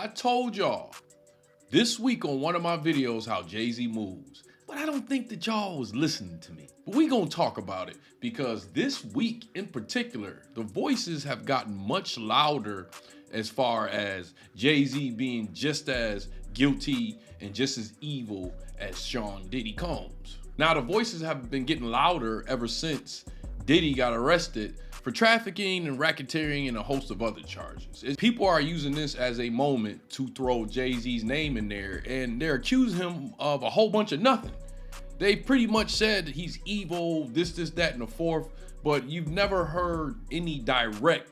I told y'all this week on one of my videos how JayZ moves, but I don't think that y'all was listening to me. But we gonna talk about it because this week in particular, the voices have gotten much louder as far as JayZ being just as guilty and just as evil as Sean Diddy Combs. Now the voices have been getting louder ever since Diddy got arrested for trafficking and racketeering and a host of other charges. People are using this as a moment to throw JayZ's name in there, and they're accusing him of a whole bunch of nothing. They pretty much said he's evil, this, that, and the fourth, but you've never heard any direct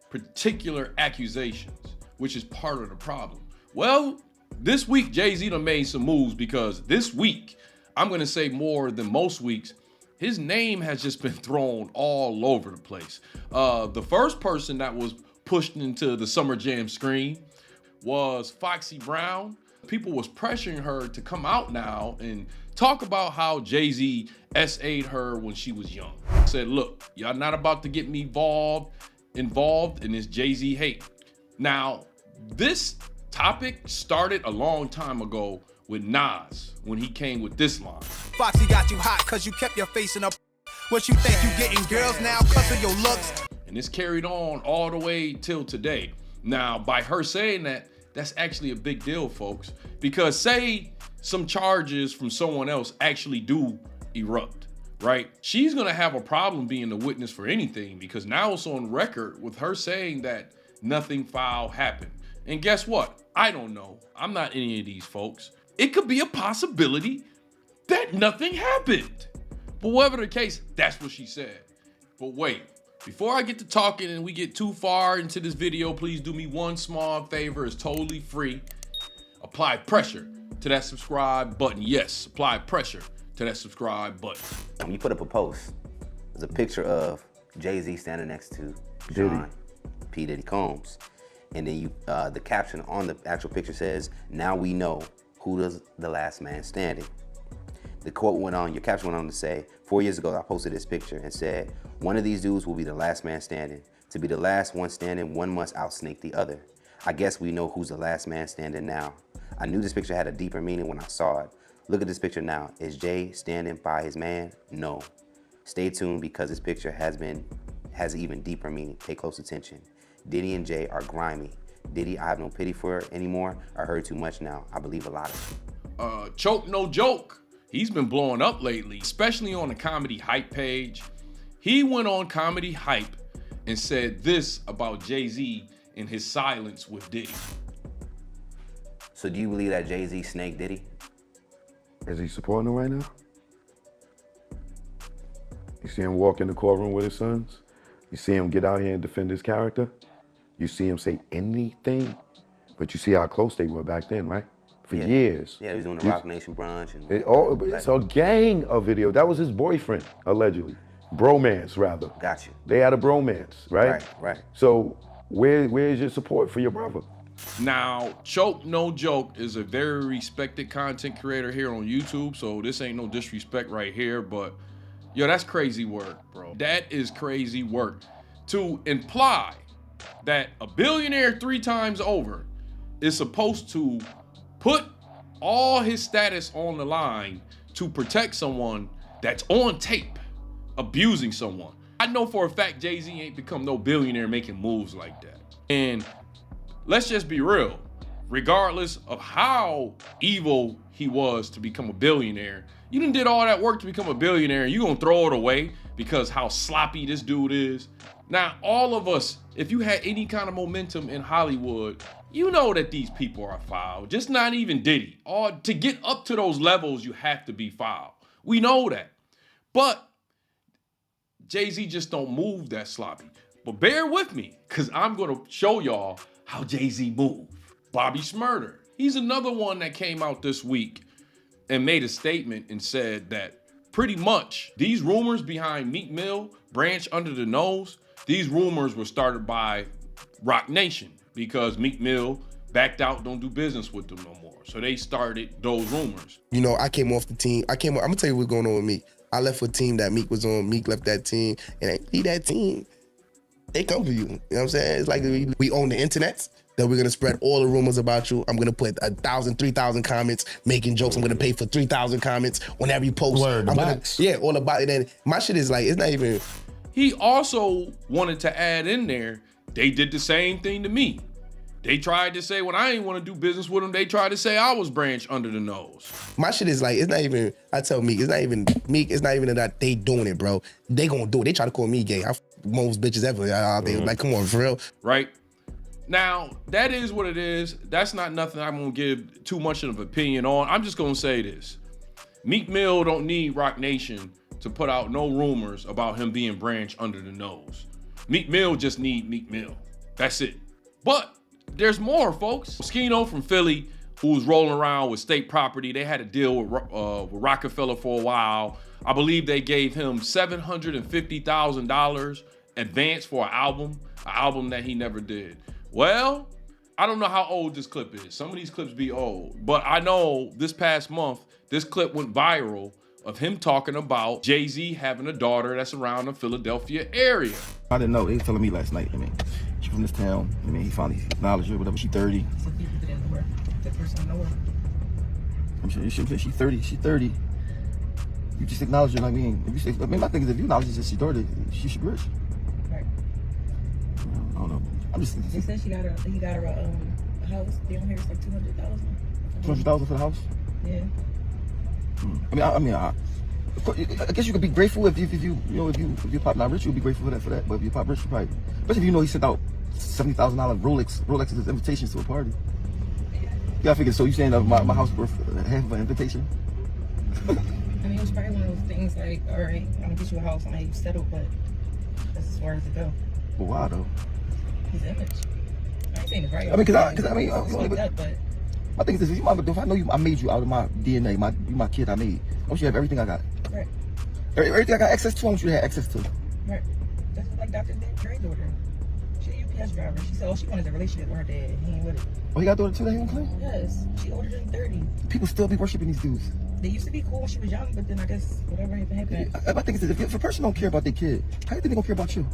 particular accusations, which is part of the problem. Well, this week JayZ done made some moves because this week, I'm gonna say more than most weeks, his name has just been thrown all over the place. The first person that was pushed into the Summer Jam screen was Foxy Brown. People was pressuring her to come out now and talk about how JayZ SA'd her when she was young. Said, look, y'all not about to get me involved in this JayZ hate. Now, this topic started a long time ago with Nas when he came with this line. Foxy got you hot cause you kept your face in up. What you think you getting girls now cause of your looks? And this carried on all the way till today. Now, by her saying that, that's actually a big deal, folks, because say some charges from someone else actually do erupt, right? She's gonna have a problem being the witness for anything because now it's on record with her saying that nothing foul happened. And guess what? I don't know. I'm not any of these folks. It could be a possibility that nothing happened. But whatever the case, that's what she said. But wait, before I get to talking and we get too far into this video, please do me one small favor. It's totally free. Apply pressure to that subscribe button. Yes, apply pressure to that subscribe button. When you put up a post, there's a picture of JayZ standing next to Sean P. Diddy Combs. And then you, the caption on the actual picture says, "Now we know who does the last man standing." The quote went on, your caption went on to say, 4 years ago, I posted this picture and said, "One of these dudes will be the last man standing. To be the last one standing, one must outsnake the other. I guess we know who's the last man standing now." I knew this picture had a deeper meaning when I saw it. Look at this picture now. Is Jay standing by his man? No. Stay tuned because this picture has even deeper meaning. Pay close attention. Diddy and Jay are grimy. Diddy, I have no pity for her anymore. I heard too much now. I believe a lot of it. Choke no joke. He's been blowing up lately, especially on the Comedy Hype page. He went on Comedy Hype and said this about JayZ in his silence with Diddy. So do you believe that JayZ snaked Diddy? Is he supporting him right now? You see him walk in the courtroom with his sons? You see him get out here and defend his character? You see him say anything? But you see how close they were back then, right? For years. Yeah, he was doing the Rock Nation brunch. And it's a gang of video. That was his boyfriend, allegedly. Bromance, rather. Got you. They had a bromance, right? Right. So where's your support for your brother? Now, Choke No Joke is a very respected content creator here on YouTube, so this ain't no disrespect right here, but yo, that's crazy work, bro. That is crazy work. To imply that a billionaire 3 times over is supposed to put all his status on the line to protect someone that's on tape abusing someone. I know for a fact JayZ ain't become no billionaire making moves like that. And let's just be real, regardless of how evil he was to become a billionaire, you done did all that work to become a billionaire and you gonna throw it away because how sloppy this dude is. Now, all of us, if you had any kind of momentum in Hollywood, you know that these people are foul, just not even Diddy. Or to get up to those levels, you have to be foul. We know that. But JayZ just don't move that sloppy. But bear with me, because I'm going to show y'all how JayZ move. Bobby Shmurda. He's another one that came out this week and made a statement and said that pretty much these rumors behind Meek Mill, Branch Under the Nose, these rumors were started by Rock Nation because Meek Mill backed out, don't do business with them no more. So they started those rumors. You know, I came off the team. I'm gonna tell you what's going on with Meek. I left a team that Meek was on. Meek left that team, and leave that team. They come for you. You know what I'm saying? It's like we own the internet. that we're gonna spread all the rumors about you. I'm gonna put 1,000, 3,000 comments making jokes. I'm gonna pay for 3,000 comments whenever you post. Word, I'm gonna, box. yeah, all about it. And my shit is like, it's not even. He also wanted to add in there, they did the same thing to me. They tried to say when I ain't want to do business with them, they tried to say I was Branch under the nose. My shit is like, it's not even, I tell Meek, it's not even that they doing it, bro. They gonna do it. They try to call me gay. I most bitches ever out there. Like, come on, for real. Right? Now, that is what it is. That's not nothing I'm gonna give too much of an opinion on. I'm just gonna say this. Meek Mill don't need Rock Nation to put out no rumors about him being Branch under the nose. Meek Mill just need Meek Mill. That's it. But there's more, folks. Moschino from Philly, who was rolling around with state property, they had a deal with Rockefeller for a while. I believe they gave him $750,000 advance for an album that he never did. Well, I don't know how old this clip is. Some of these clips be old, but I know this past month, this clip went viral of him talking about JayZ having a daughter that's around the Philadelphia area. I didn't know. They was telling me last night. I mean, she from this town. I mean, he finally acknowledged her, whatever. She 30. Some people didn't know her. The person know her. I'm sure she's 30. She's 30. You just acknowledge her. I mean, if you say, I mean, my thing is, if you acknowledge her, she's 30, she should be rich. Right. I don't know. I'm just. They said he got her a house down here. It's like $200,000. $200,000 for the house. Yeah. I guess you could be grateful if you pop not rich, you'll be grateful for that. But if you pop rich, you probably, especially if you know he sent out $70,000 Rolexes as invitations to a party. Yeah, I figured. So you saying my house worth half of an invitation? I mean, it was probably one of those things like, all right, I'm gonna get you a house, I'm gonna you settle, but that's as far as it go. But why though? His image. I ain't saying it's right. I mean, but my thing is this: if I know you, I made you out of my DNA. You my kid. I made. I want you to have everything I got. Right. Everything I got access to, I want you to have access to. Right. That's like Dr. Dre's daughter. She a UPS driver. She said, she wanted a relationship with her dad. He ain't with it. Oh, he got a daughter too that he don't claim? Yes. She older than 30. People still be worshiping these dudes. They used to be cool when she was young, but then I guess whatever happened. My thing is this: if a person don't care about their kid, how do you think they gonna care about you?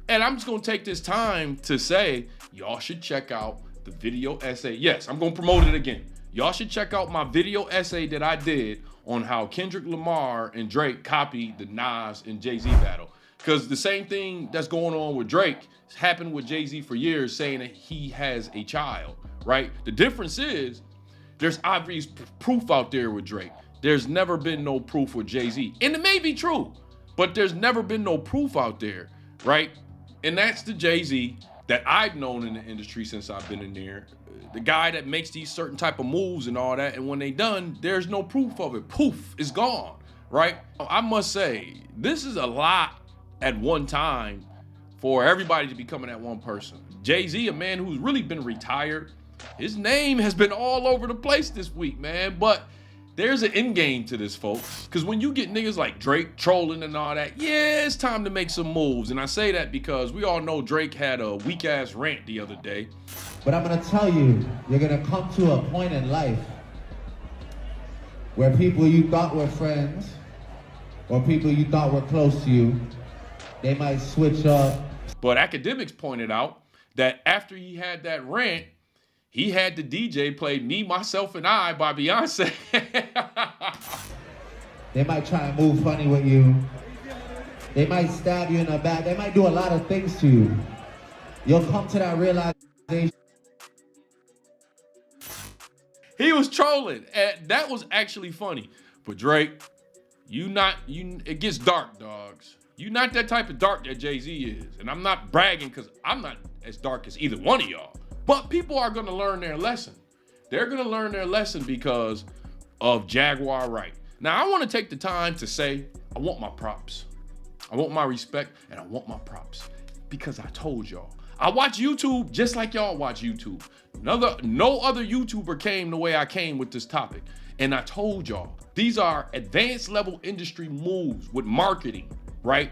And I'm just gonna take this time to say, y'all should check out the video essay. Yes, I'm gonna promote it again. Y'all should check out my video essay that I did on how Kendrick Lamar and Drake copied the Nas and JayZ battle. Because the same thing that's going on with Drake has happened with JayZ for years, saying that he has a child, right? The difference is there's obvious proof out there with Drake. There's never been no proof with JayZ. And it may be true, but there's never been no proof out there, right? And that's the JayZ that I've known in the industry since I've been in there. The guy that makes these certain type of moves and all that, and when they done, there's no proof of it. Poof, it's gone, right? I must say, this is a lot at one time for everybody to be coming at one person. JayZ, a man who's really been retired, his name has been all over the place this week, man, but there's an end game to this, folks. Because when you get niggas like Drake trolling and all that, yeah, it's time to make some moves. And I say that because we all know Drake had a weak-ass rant the other day. But I'm gonna tell you, you're gonna come to a point in life where people you thought were friends or people you thought were close to you, they might switch up. But academics pointed out that after he had that rant, he had the DJ play Me, Myself, and I by Beyonce. They might try and move funny with you. They might stab you in the back. They might do a lot of things to you. You'll come to that realization. He was trolling, and that was actually funny. But Drake, it gets dark, dogs. You not that type of dark that JayZ is. And I'm not bragging because I'm not as dark as either one of y'all. But people are going to learn their lesson. They're going to learn their lesson because of Jaguar Wright. Now, I want to take the time to say, I want my props. I want my respect, and I want my props. Because I told y'all. I watch YouTube just like y'all watch YouTube. No other YouTuber came the way I came with this topic. And I told y'all, these are advanced level industry moves with marketing, right?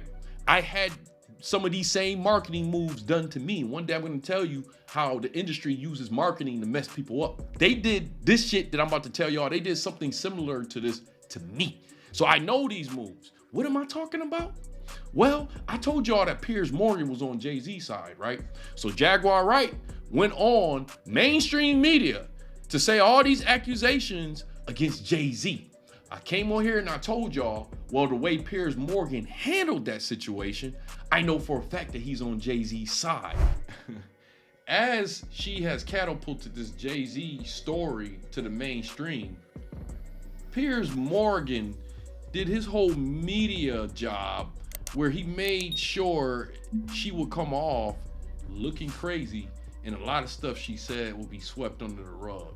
I had some of these same marketing moves done to me. One day I'm going to tell you how the industry uses marketing to mess people up. They did this shit that I'm about to tell y'all. They did something similar to this to me. So I know these moves. What am I talking about? Well, I told y'all that Piers Morgan was on JayZ side, right? So Jaguar Wright went on mainstream media to say all these accusations against JayZ. I came on here and I told y'all, well, the way Piers Morgan handled that situation, I know for a fact that he's on JayZ's side. As she has catapulted this JayZ story to the mainstream, Piers Morgan did his whole media job where he made sure she would come off looking crazy and a lot of stuff she said will be swept under the rug.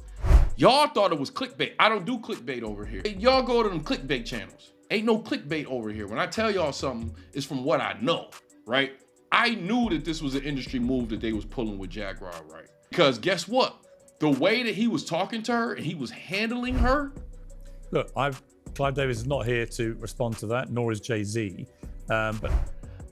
Y'all thought it was clickbait. I don't do clickbait over here. Y'all go to them clickbait channels. Ain't no clickbait over here. When I tell y'all something, it's from what I know, right? I knew that this was an industry move that they was pulling with Jaguar Wright. Because guess what? The way that he was talking to her and he was handling her. Look, Clive Davis is not here to respond to that, nor is JayZ. But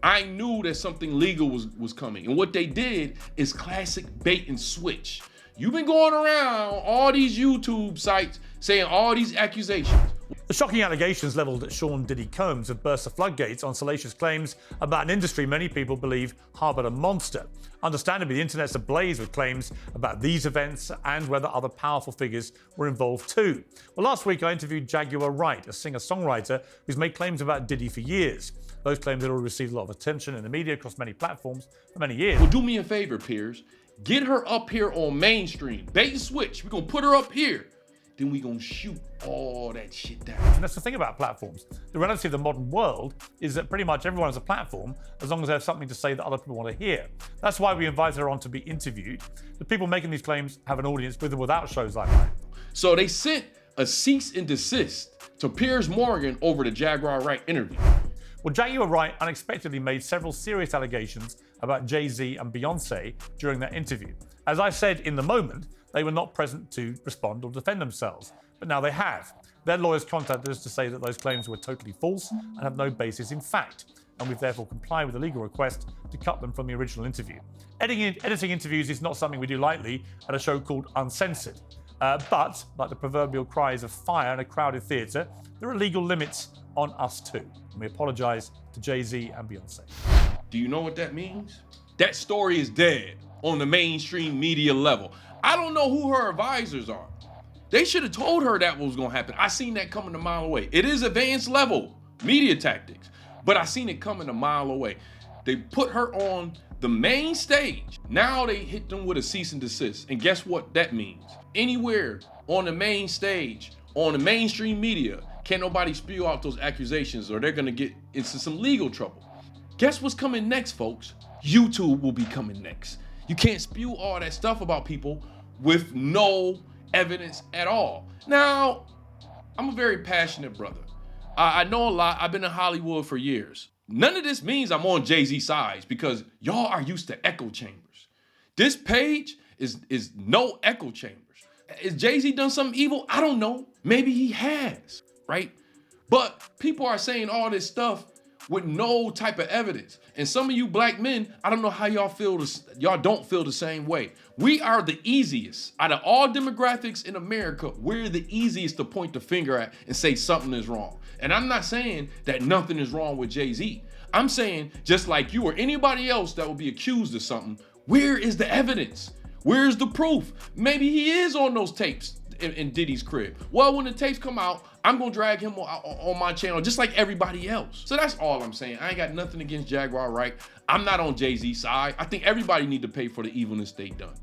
I knew that something legal was coming. And what they did is classic bait and switch. You've been going around all these YouTube sites saying all these accusations. the shocking allegations levelled at Sean Diddy Combs have burst the floodgates on salacious claims about an industry many people believe harboured a monster. Understandably, the internet's ablaze with claims about these events and whether other powerful figures were involved too. Well, last week I interviewed Jaguar Wright, a singer-songwriter who's made claims about Diddy for years. Those claims had already received a lot of attention in the media across many platforms for many years. Well, do me a favour, Piers. Get her up here on mainstream. Bait and switch. We're going to put her up here. Then we're going to shoot all that shit down. And that's the thing about platforms. The reality of the modern world is that pretty much everyone has a platform as long as they have something to say that other people want to hear. That's why we invited her on to be interviewed. The people making these claims have an audience with or without shows like that. So they sent a cease and desist to Piers Morgan over the Jaguar Wright interview. Well, Jaguar Wright unexpectedly made several serious allegations about JayZ and Beyonce during that interview. As I said in the moment, they were not present to respond or defend themselves, but now they have. Their lawyers contacted us to say that those claims were totally false and have no basis in fact, and we've therefore complied with the legal request to cut them from the original interview. Editing interviews is not something we do lightly at a show called Uncensored. But, like the proverbial cries of fire in a crowded theatre, there are legal limits on us too. And we apologise to JayZ and Beyonce. Do you know what that means? That story is dead on the mainstream media level. I don't know who her advisors are. They should have told her that was gonna happen. I seen that coming a mile away. It is advanced level media tactics, but I seen it coming a mile away. They put her on the main stage. Now they hit them with a cease and desist. And guess what that means? Anywhere on the main stage, on the mainstream media, can't nobody spew out those accusations or they're gonna get into some legal trouble. Guess what's coming next, folks? YouTube will be coming next. You can't spew all that stuff about people with no evidence at all. Now, I'm a very passionate brother. I know a lot. I've been in Hollywood for years. None of this means I'm on JayZ's side because y'all are used to echo chambers. This page is no echo chambers. Has JayZ done something evil? I don't know. Maybe he has, right? But people are saying all this stuff with no type of evidence. And some of you black men, I don't know how y'all feel this, y'all don't feel the same way. We are the easiest. Out of all demographics in America, we're the easiest to point the finger at and say something is wrong. And I'm not saying that nothing is wrong with JayZ. I'm saying just like you or anybody else that will be accused of something, where is the evidence? Where's the proof? Maybe he is on those tapes in Diddy's crib. Well, when the tapes come out, I'm gonna drag him on my channel just like everybody else. So that's all I'm saying. I ain't got nothing against Jaguar Wright. I'm not on JayZ's side. I think everybody need to pay for the evilness they done.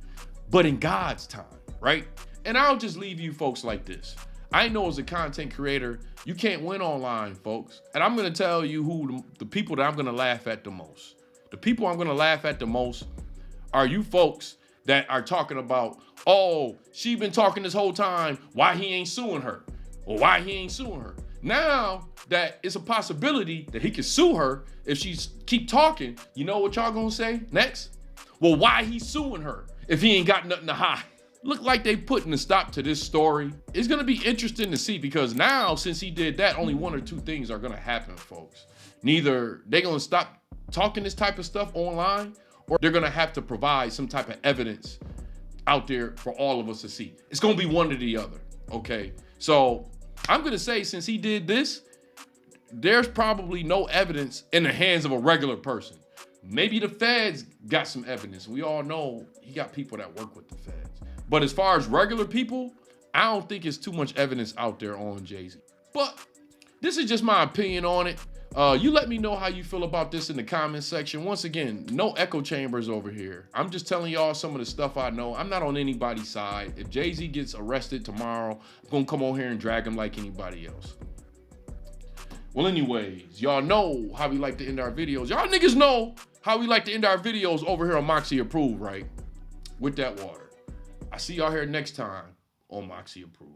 But in God's time, right? And I'll just leave you folks like this. I know as a content creator, you can't win online, folks. And I'm gonna tell you who the people that I'm gonna laugh at the most. The people I'm gonna laugh at the most are you folks that are talking about, oh, she been talking this whole time, why he ain't suing her? Or why he ain't suing her? Now that it's a possibility that he can sue her if she keep talking, you know what y'all gonna say next? Well, why he suing her if he ain't got nothing to hide? Look like they putting a stop to this story. It's gonna be interesting to see because now since he did that, only one or two things are gonna happen, folks. Neither they gonna stop talking this type of stuff online or they're gonna have to provide some type of evidence out there for all of us to see. It's gonna be one or the other, okay? So I'm gonna say since he did this, there's probably no evidence in the hands of a regular person. Maybe the feds got some evidence. We all know he got people that work with the feds. But as far as regular people, I don't think it's too much evidence out there on JayZ. But this is just my opinion on it. You let me know how you feel about this in the comment section. Once again, no echo chambers over here. I'm just telling y'all some of the stuff I know. I'm not on anybody's side. If JayZ gets arrested tomorrow, I'm gonna come on here and drag him like anybody else. Well, anyways, y'all know how we like to end our videos. Y'all niggas know how we like to end our videos over here on Moxy Approved, right? With that water. I see y'all here next time on Moxy Approved.